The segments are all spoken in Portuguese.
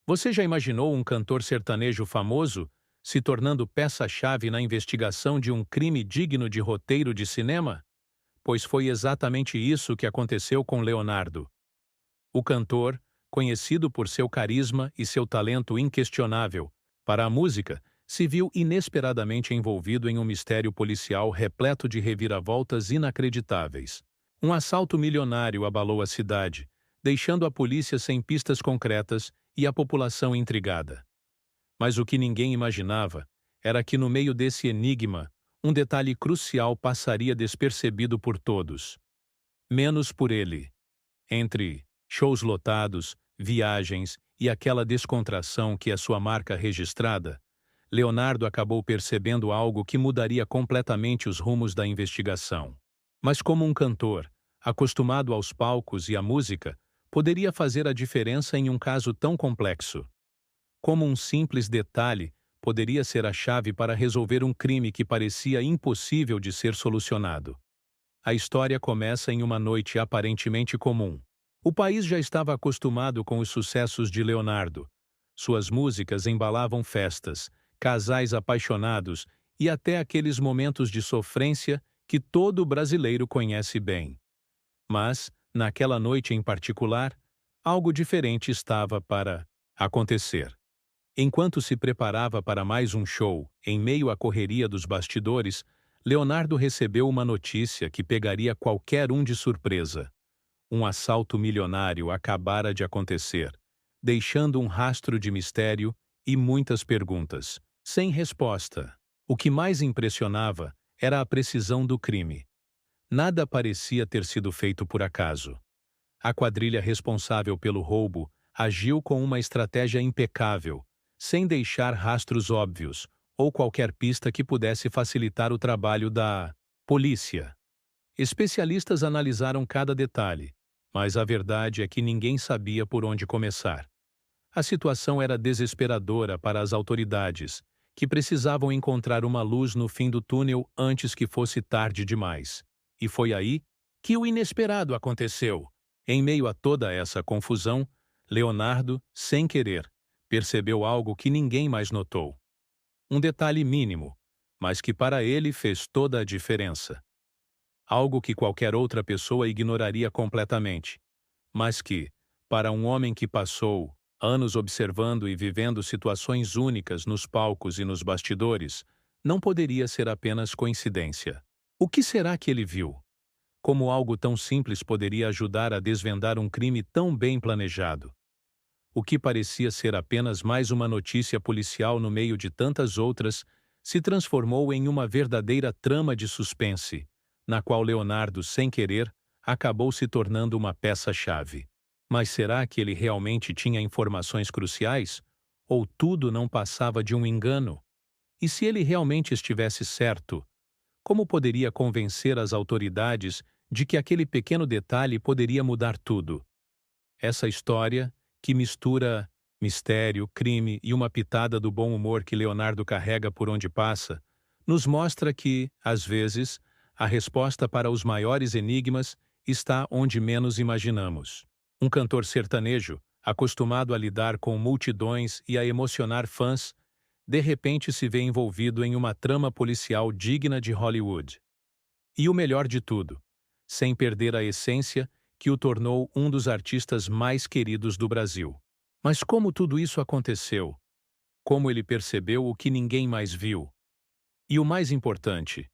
Você já imaginou um cantor sertanejo famoso se tornando peça-chave na investigação de um crime digno de roteiro de cinema? Pois foi exatamente isso que aconteceu com Leonardo. O cantor, conhecido por seu carisma e seu talento inquestionável para a música, se viu inesperadamente envolvido em um mistério policial repleto de reviravoltas inacreditáveis. Um assalto milionário abalou a cidade, deixando a polícia sem pistas concretas e a população intrigada. Mas o que ninguém imaginava era que, no meio desse enigma, um detalhe crucial passaria despercebido por todos. Menos por ele. Entre shows lotados, viagens e aquela descontração que é sua marca registrada, Leonardo acabou percebendo algo que mudaria completamente os rumos da investigação. Mas como um cantor, acostumado aos palcos e à música, poderia fazer a diferença em um caso tão complexo? Como um simples detalhe poderia ser a chave para resolver um crime que parecia impossível de ser solucionado? A história começa em uma noite aparentemente comum. O país já estava acostumado com os sucessos de Leonardo. Suas músicas embalavam festas, casais apaixonados e até aqueles momentos de sofrência que todo brasileiro conhece bem. Mas, naquela noite em particular, algo diferente estava para acontecer. Enquanto se preparava para mais um show, em meio à correria dos bastidores, Leonardo recebeu uma notícia que pegaria qualquer um de surpresa. Um assalto milionário acabara de acontecer, deixando um rastro de mistério e muitas perguntas, sem resposta. O que mais impressionava era a precisão do crime. Nada parecia ter sido feito por acaso. A quadrilha responsável pelo roubo agiu com uma estratégia impecável, sem deixar rastros óbvios ou qualquer pista que pudesse facilitar o trabalho da polícia. Especialistas analisaram cada detalhe, mas a verdade é que ninguém sabia por onde começar. A situação era desesperadora para as autoridades, que precisavam encontrar uma luz no fim do túnel antes que fosse tarde demais. E foi aí que o inesperado aconteceu. Em meio a toda essa confusão, Leonardo, sem querer, percebeu algo que ninguém mais notou. Um detalhe mínimo, mas que para ele fez toda a diferença. Algo que qualquer outra pessoa ignoraria completamente, mas que, para um homem que passou anos observando e vivendo situações únicas nos palcos e nos bastidores, não poderia ser apenas coincidência. O que será que ele viu? Como algo tão simples poderia ajudar a desvendar um crime tão bem planejado? O que parecia ser apenas mais uma notícia policial no meio de tantas outras se transformou em uma verdadeira trama de suspense, na qual Leonardo, sem querer, acabou se tornando uma peça-chave. Mas será que ele realmente tinha informações cruciais? Ou tudo não passava de um engano? E se ele realmente estivesse certo, como poderia convencer as autoridades de que aquele pequeno detalhe poderia mudar tudo? Essa história, que mistura mistério, crime e uma pitada do bom humor que Leonardo carrega por onde passa, nos mostra que, às vezes, a resposta para os maiores enigmas está onde menos imaginamos. Um cantor sertanejo, acostumado a lidar com multidões e a emocionar fãs, de repente se vê envolvido em uma trama policial digna de Hollywood. E o melhor de tudo, sem perder a essência que o tornou um dos artistas mais queridos do Brasil. Mas como tudo isso aconteceu? Como ele percebeu o que ninguém mais viu? E o mais importante,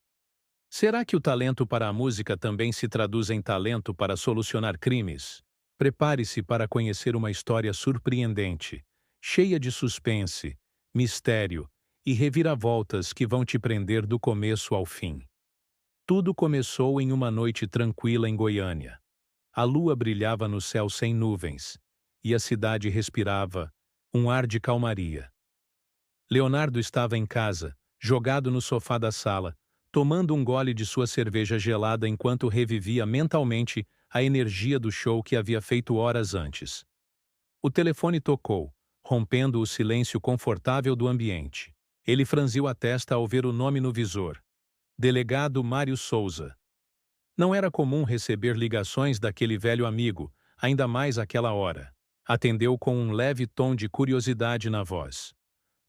será que o talento para a música também se traduz em talento para solucionar crimes? Prepare-se para conhecer uma história surpreendente, cheia de suspense, mistério e reviravoltas que vão te prender do começo ao fim. Tudo começou em uma noite tranquila em Goiânia. A lua brilhava no céu sem nuvens, e a cidade respirava um ar de calmaria. Leonardo estava em casa, jogado no sofá da sala, tomando um gole de sua cerveja gelada enquanto revivia mentalmente a energia do show que havia feito horas antes. O telefone tocou, rompendo o silêncio confortável do ambiente. Ele franziu a testa ao ver o nome no visor. Delegado Mário Souza. Não era comum receber ligações daquele velho amigo, ainda mais àquela hora. Atendeu com um leve tom de curiosidade na voz.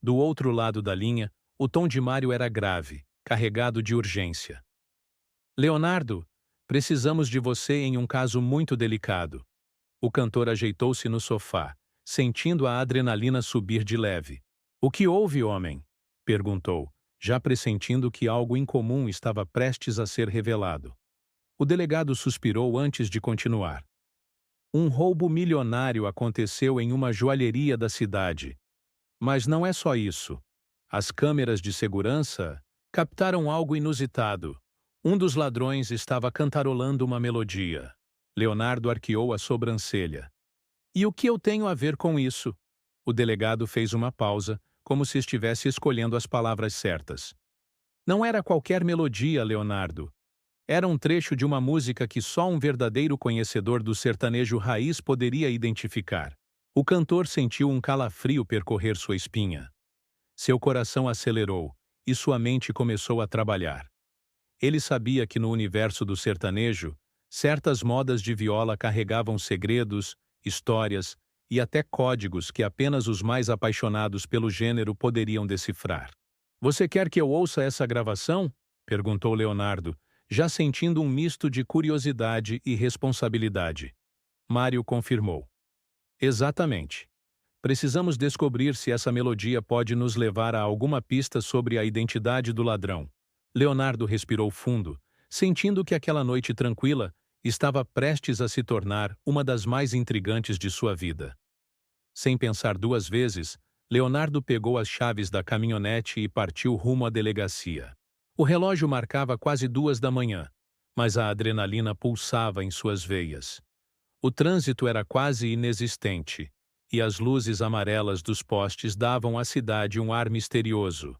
Do outro lado da linha, o tom de Mário era grave, carregado de urgência. Leonardo, precisamos de você em um caso muito delicado. O cantor ajeitou-se no sofá, sentindo a adrenalina subir de leve. O que houve, homem? Perguntou, já pressentindo que algo incomum estava prestes a ser revelado. O delegado suspirou antes de continuar. Um roubo milionário aconteceu em uma joalheria da cidade. Mas não é só isso. As câmeras de segurança captaram algo inusitado. Um dos ladrões estava cantarolando uma melodia. Leonardo arqueou a sobrancelha. E o que eu tenho a ver com isso? O delegado fez uma pausa, como se estivesse escolhendo as palavras certas. Não era qualquer melodia, Leonardo. Era um trecho de uma música que só um verdadeiro conhecedor do sertanejo raiz poderia identificar. O cantor sentiu um calafrio percorrer sua espinha. Seu coração acelerou e sua mente começou a trabalhar. Ele sabia que no universo do sertanejo, certas modas de viola carregavam segredos, histórias e até códigos que apenas os mais apaixonados pelo gênero poderiam decifrar. Você quer que eu ouça essa gravação? Perguntou Leonardo, já sentindo um misto de curiosidade e responsabilidade. Mário confirmou. Exatamente. Precisamos descobrir se essa melodia pode nos levar a alguma pista sobre a identidade do ladrão. Leonardo respirou fundo, sentindo que aquela noite tranquila estava prestes a se tornar uma das mais intrigantes de sua vida. Sem pensar duas vezes, Leonardo pegou as chaves da caminhonete e partiu rumo à delegacia. O relógio marcava quase 2 da manhã, mas a adrenalina pulsava em suas veias. O trânsito era quase inexistente, e as luzes amarelas dos postes davam à cidade um ar misterioso.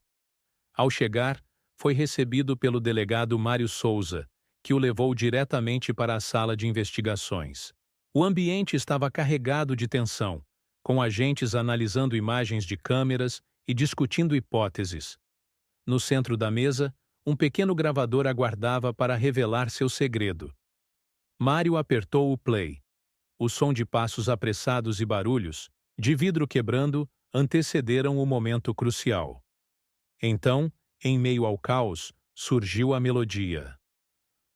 Ao chegar, foi recebido pelo delegado Mário Souza, que o levou diretamente para a sala de investigações. O ambiente estava carregado de tensão, com agentes analisando imagens de câmeras e discutindo hipóteses. No centro da mesa, um pequeno gravador aguardava para revelar seu segredo. Mário apertou o play. O som de passos apressados e barulhos, de vidro quebrando, antecederam o momento crucial. Então, em meio ao caos, surgiu a melodia.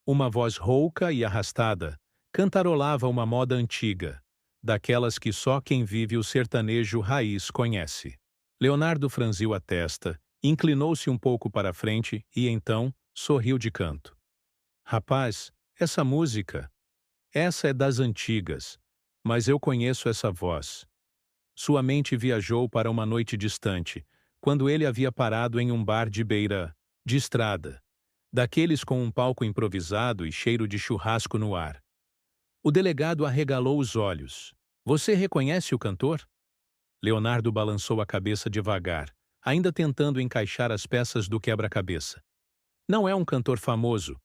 Uma voz rouca e arrastada cantarolava uma moda antiga, daquelas que só quem vive o sertanejo raiz conhece. Leonardo franziu a testa, inclinou-se um pouco para a frente e então sorriu de canto. Rapaz, essa música, essa é das antigas, mas eu conheço essa voz. Sua mente viajou para uma noite distante, quando ele havia parado em um bar de beira de estrada, daqueles com um palco improvisado e cheiro de churrasco no ar. O delegado arregalou os olhos. Você reconhece o cantor? Leonardo balançou a cabeça devagar, ainda tentando encaixar as peças do quebra-cabeça. Não é um cantor famoso,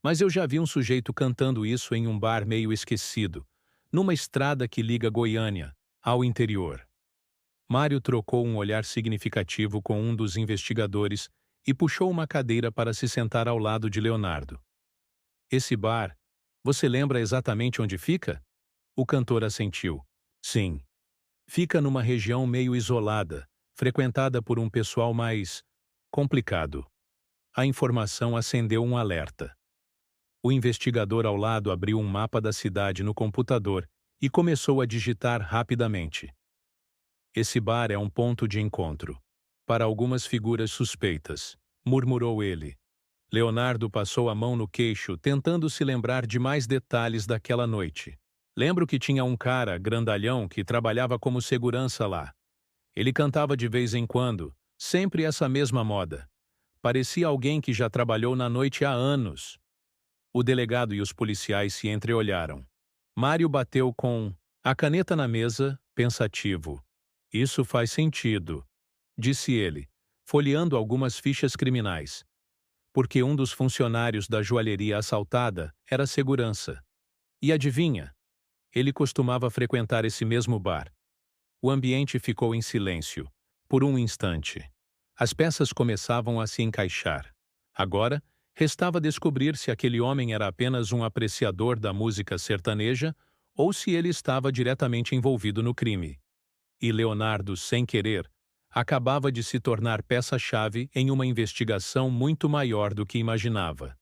mas eu já vi um sujeito cantando isso em um bar meio esquecido, numa estrada que liga Goiânia ao interior. Mário trocou um olhar significativo com um dos investigadores e puxou uma cadeira para se sentar ao lado de Leonardo. Esse bar, você lembra exatamente onde fica? O cantor assentiu. Sim. Fica numa região meio isolada, frequentada por um pessoal mais complicado. A informação acendeu um alerta. O investigador ao lado abriu um mapa da cidade no computador e começou a digitar rapidamente. Esse bar é um ponto de encontro para algumas figuras suspeitas, murmurou ele. Leonardo passou a mão no queixo, tentando se lembrar de mais detalhes daquela noite. Lembro que tinha um cara, grandalhão, que trabalhava como segurança lá. Ele cantava de vez em quando, sempre essa mesma moda. Parecia alguém que já trabalhou na noite há anos. O delegado e os policiais se entreolharam. Mário bateu com a caneta na mesa, pensativo. Isso faz sentido, disse ele, folheando algumas fichas criminais. Porque um dos funcionários da joalheria assaltada era segurança. E adivinha? Ele costumava frequentar esse mesmo bar. O ambiente ficou em silêncio, por um instante. As peças começavam a se encaixar. Agora, restava descobrir se aquele homem era apenas um apreciador da música sertaneja ou se ele estava diretamente envolvido no crime. E Leonardo, sem querer, acabava de se tornar peça-chave em uma investigação muito maior do que imaginava.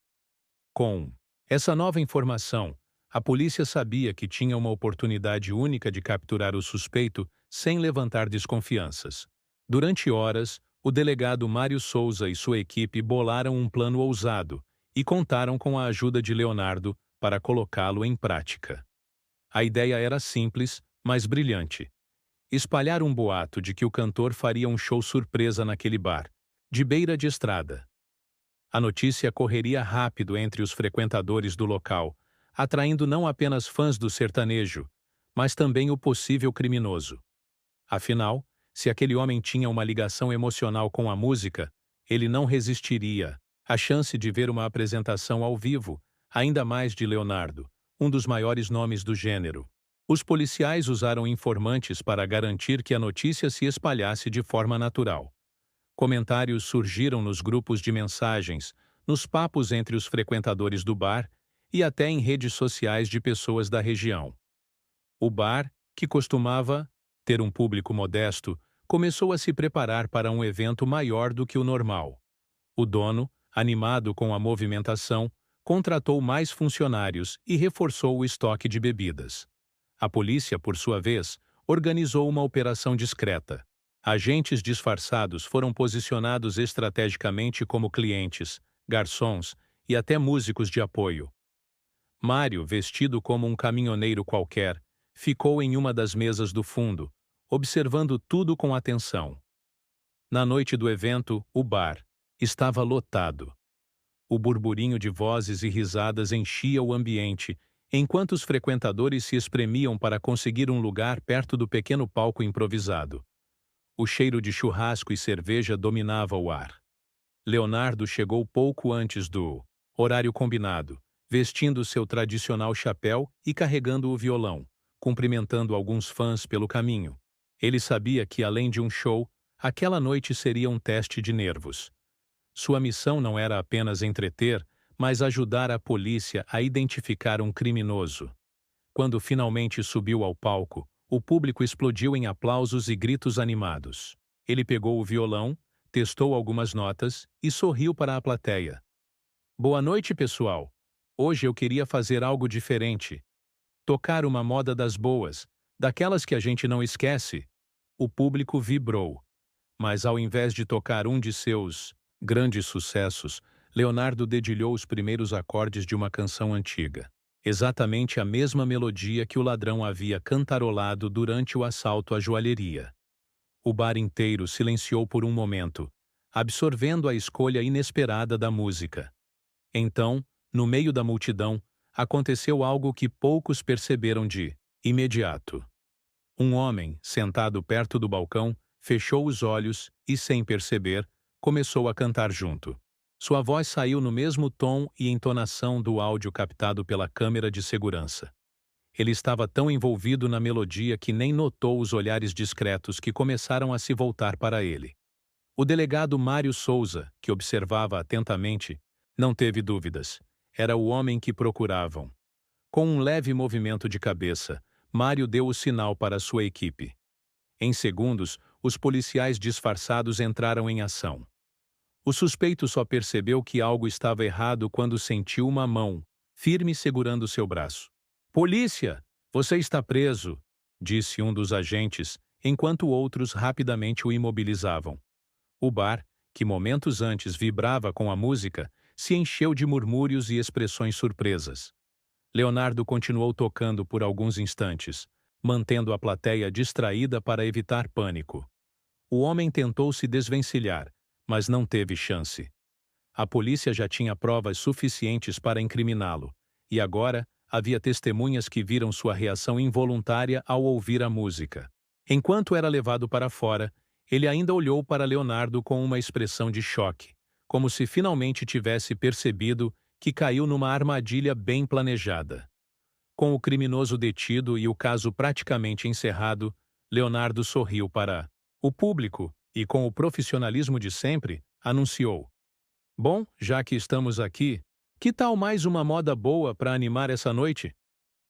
Com essa nova informação, a polícia sabia que tinha uma oportunidade única de capturar o suspeito sem levantar desconfianças. Durante horas, o delegado Mário Souza e sua equipe bolaram um plano ousado e contaram com a ajuda de Leonardo para colocá-lo em prática. A ideia era simples, mas brilhante. Espalhar um boato de que o cantor faria um show surpresa naquele bar, de beira de estrada. A notícia correria rápido entre os frequentadores do local, atraindo não apenas fãs do sertanejo, mas também o possível criminoso. Afinal, se aquele homem tinha uma ligação emocional com a música, ele não resistiria à chance de ver uma apresentação ao vivo, ainda mais de Leonardo, um dos maiores nomes do gênero. Os policiais usaram informantes para garantir que a notícia se espalhasse de forma natural. Comentários surgiram nos grupos de mensagens, nos papos entre os frequentadores do bar e até em redes sociais de pessoas da região. O bar, que costumava ter um público modesto, começou a se preparar para um evento maior do que o normal. O dono, animado com a movimentação, contratou mais funcionários e reforçou o estoque de bebidas. A polícia, por sua vez, organizou uma operação discreta. Agentes disfarçados foram posicionados estrategicamente como clientes, garçons e até músicos de apoio. Mário, vestido como um caminhoneiro qualquer, ficou em uma das mesas do fundo, observando tudo com atenção. Na noite do evento, o bar estava lotado. O burburinho de vozes e risadas enchia o ambiente, enquanto os frequentadores se espremiam para conseguir um lugar perto do pequeno palco improvisado. O cheiro de churrasco e cerveja dominava o ar. Leonardo chegou pouco antes do horário combinado, vestindo seu tradicional chapéu e carregando o violão, cumprimentando alguns fãs pelo caminho. Ele sabia que, além de um show, aquela noite seria um teste de nervos. Sua missão não era apenas entreter, mas ajudar a polícia a identificar um criminoso. Quando finalmente subiu ao palco, o público explodiu em aplausos e gritos animados. Ele pegou o violão, testou algumas notas e sorriu para a plateia. Boa noite, pessoal. Hoje eu queria fazer algo diferente. Tocar uma moda das boas, daquelas que a gente não esquece. O público vibrou. Mas ao invés de tocar um de seus grandes sucessos, Leonardo dedilhou os primeiros acordes de uma canção antiga. Exatamente a mesma melodia que o ladrão havia cantarolado durante o assalto à joalheria. O bar inteiro silenciou por um momento, absorvendo a escolha inesperada da música. Então, no meio da multidão, aconteceu algo que poucos perceberam de imediato. Um homem, sentado perto do balcão, fechou os olhos e, sem perceber, começou a cantar junto. Sua voz saiu no mesmo tom e entonação do áudio captado pela câmera de segurança. Ele estava tão envolvido na melodia que nem notou os olhares discretos que começaram a se voltar para ele. O delegado Mário Souza, que observava atentamente, não teve dúvidas. Era o homem que procuravam. Com um leve movimento de cabeça, Mário deu o sinal para sua equipe. Em segundos, os policiais disfarçados entraram em ação. O suspeito só percebeu que algo estava errado quando sentiu uma mão, firme segurando seu braço. "Polícia! Você está preso!", disse um dos agentes, enquanto outros rapidamente o imobilizavam. O bar, que momentos antes vibrava com a música, se encheu de murmúrios e expressões surpresas. Leonardo continuou tocando por alguns instantes, mantendo a plateia distraída para evitar pânico. O homem tentou se desvencilhar, mas não teve chance. A polícia já tinha provas suficientes para incriminá-lo, e agora havia testemunhas que viram sua reação involuntária ao ouvir a música. Enquanto era levado para fora, ele ainda olhou para Leonardo com uma expressão de choque, como se finalmente tivesse percebido que caiu numa armadilha bem planejada. Com o criminoso detido e o caso praticamente encerrado, Leonardo sorriu para o público e, com o profissionalismo de sempre, anunciou: "Bom, já que estamos aqui, que tal mais uma moda boa para animar essa noite?"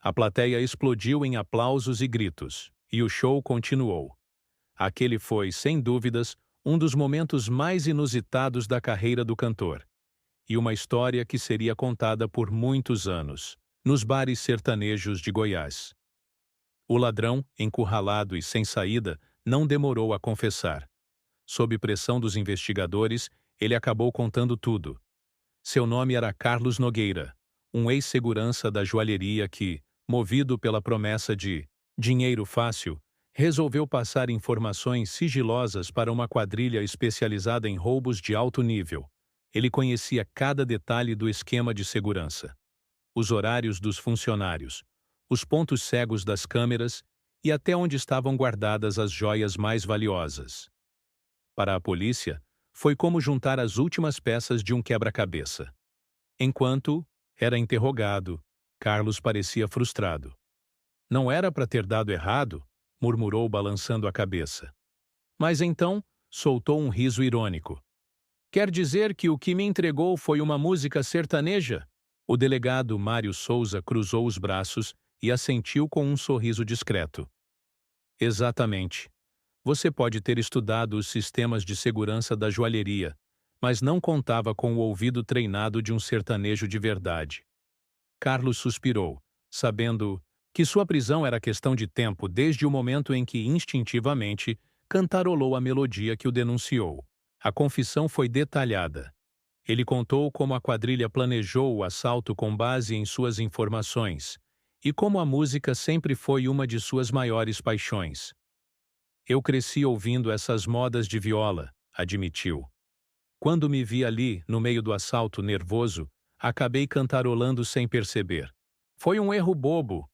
A plateia explodiu em aplausos e gritos, e o show continuou. Aquele foi, sem dúvidas, um dos momentos mais inusitados da carreira do cantor, e uma história que seria contada por muitos anos, nos bares sertanejos de Goiás. O ladrão, encurralado e sem saída, não demorou a confessar. Sob pressão dos investigadores, ele acabou contando tudo. Seu nome era Carlos Nogueira, um ex-segurança da joalheria que, movido pela promessa de dinheiro fácil, resolveu passar informações sigilosas para uma quadrilha especializada em roubos de alto nível. Ele conhecia cada detalhe do esquema de segurança, os horários dos funcionários, os pontos cegos das câmeras e até onde estavam guardadas as joias mais valiosas. Para a polícia, foi como juntar as últimas peças de um quebra-cabeça. Enquanto era interrogado, Carlos parecia frustrado. Não era para ter dado errado, murmurou balançando a cabeça. Mas então, soltou um riso irônico. Quer dizer que o que me entregou foi uma música sertaneja? O delegado Mário Souza cruzou os braços e assentiu com um sorriso discreto. Exatamente. Você pode ter estudado os sistemas de segurança da joalheria, mas não contava com o ouvido treinado de um sertanejo de verdade. Carlos suspirou, sabendo que sua prisão era questão de tempo desde o momento em que, instintivamente, cantarolou a melodia que o denunciou. A confissão foi detalhada. Ele contou como a quadrilha planejou o assalto com base em suas informações e como a música sempre foi uma de suas maiores paixões. Eu cresci ouvindo essas modas de viola, admitiu. Quando me vi ali, no meio do assalto, nervoso, acabei cantarolando sem perceber. Foi um erro bobo,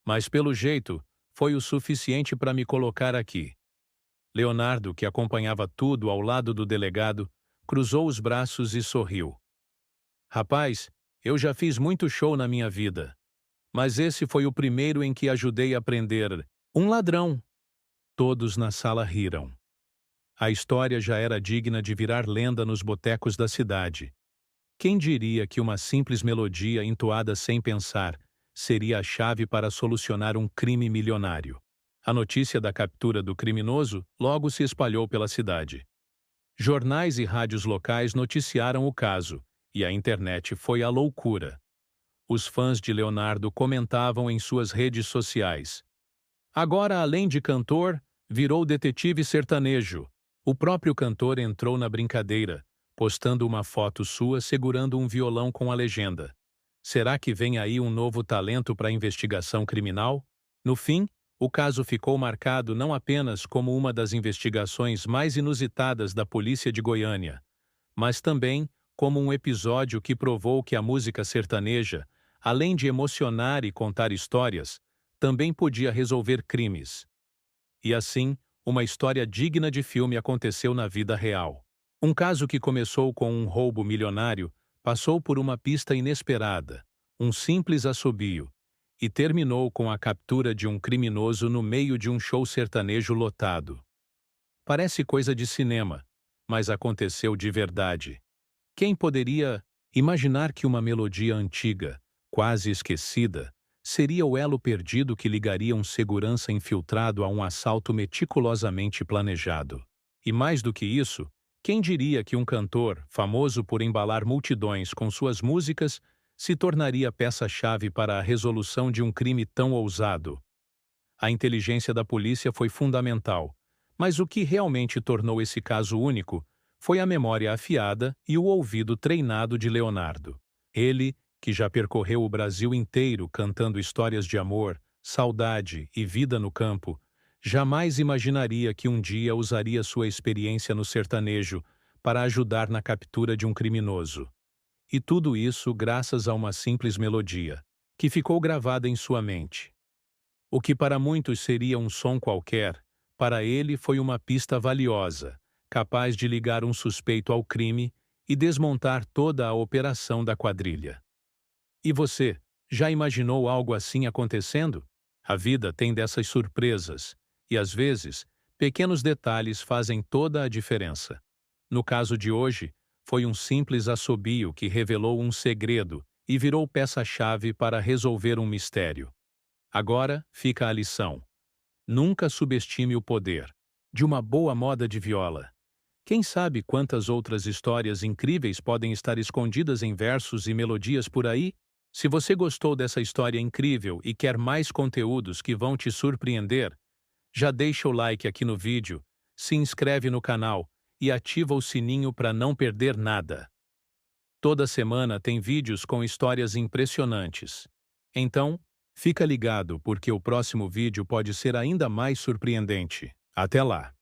mas pelo jeito, foi o suficiente para me colocar aqui. Leonardo, que acompanhava tudo ao lado do delegado, cruzou os braços e sorriu. Rapaz, eu já fiz muito show na minha vida, mas esse foi o primeiro em que ajudei a prender um ladrão. Todos na sala riram. A história já era digna de virar lenda nos botecos da cidade. Quem diria que uma simples melodia entoada sem pensar seria a chave para solucionar um crime milionário? A notícia da captura do criminoso logo se espalhou pela cidade. Jornais e rádios locais noticiaram o caso, e a internet foi à loucura. Os fãs de Leonardo comentavam em suas redes sociais. Agora, além de cantor, virou detetive sertanejo. O próprio cantor entrou na brincadeira, postando uma foto sua segurando um violão com a legenda: será que vem aí um novo talento para a investigação criminal? No fim, o caso ficou marcado não apenas como uma das investigações mais inusitadas da polícia de Goiânia, mas também como um episódio que provou que a música sertaneja, além de emocionar e contar histórias, também podia resolver crimes. E assim, uma história digna de filme aconteceu na vida real. Um caso que começou com um roubo milionário passou por uma pista inesperada, um simples assobio, e terminou com a captura de um criminoso no meio de um show sertanejo lotado. Parece coisa de cinema, mas aconteceu de verdade. Quem poderia imaginar que uma melodia antiga, quase esquecida, seria o elo perdido que ligaria um segurança infiltrado a um assalto meticulosamente planejado? E mais do que isso, quem diria que um cantor, famoso por embalar multidões com suas músicas, se tornaria peça-chave para a resolução de um crime tão ousado? A inteligência da polícia foi fundamental, mas o que realmente tornou esse caso único foi a memória afiada e o ouvido treinado de Leonardo. Ele, que já percorreu o Brasil inteiro cantando histórias de amor, saudade e vida no campo, jamais imaginaria que um dia usaria sua experiência no sertanejo para ajudar na captura de um criminoso. E tudo isso graças a uma simples melodia, que ficou gravada em sua mente. O que para muitos seria um som qualquer, para ele foi uma pista valiosa, capaz de ligar um suspeito ao crime e desmontar toda a operação da quadrilha. E você, já imaginou algo assim acontecendo? A vida tem dessas surpresas, e às vezes, pequenos detalhes fazem toda a diferença. No caso de hoje, foi um simples assobio que revelou um segredo e virou peça-chave para resolver um mistério. Agora fica a lição. Nunca subestime o poder de uma boa moda de viola. Quem sabe quantas outras histórias incríveis podem estar escondidas em versos e melodias por aí? Se você gostou dessa história incrível e quer mais conteúdos que vão te surpreender, já deixa o like aqui no vídeo, se inscreve no canal e ativa o sininho para não perder nada. Toda semana tem vídeos com histórias impressionantes. Então, fica ligado porque o próximo vídeo pode ser ainda mais surpreendente. Até lá!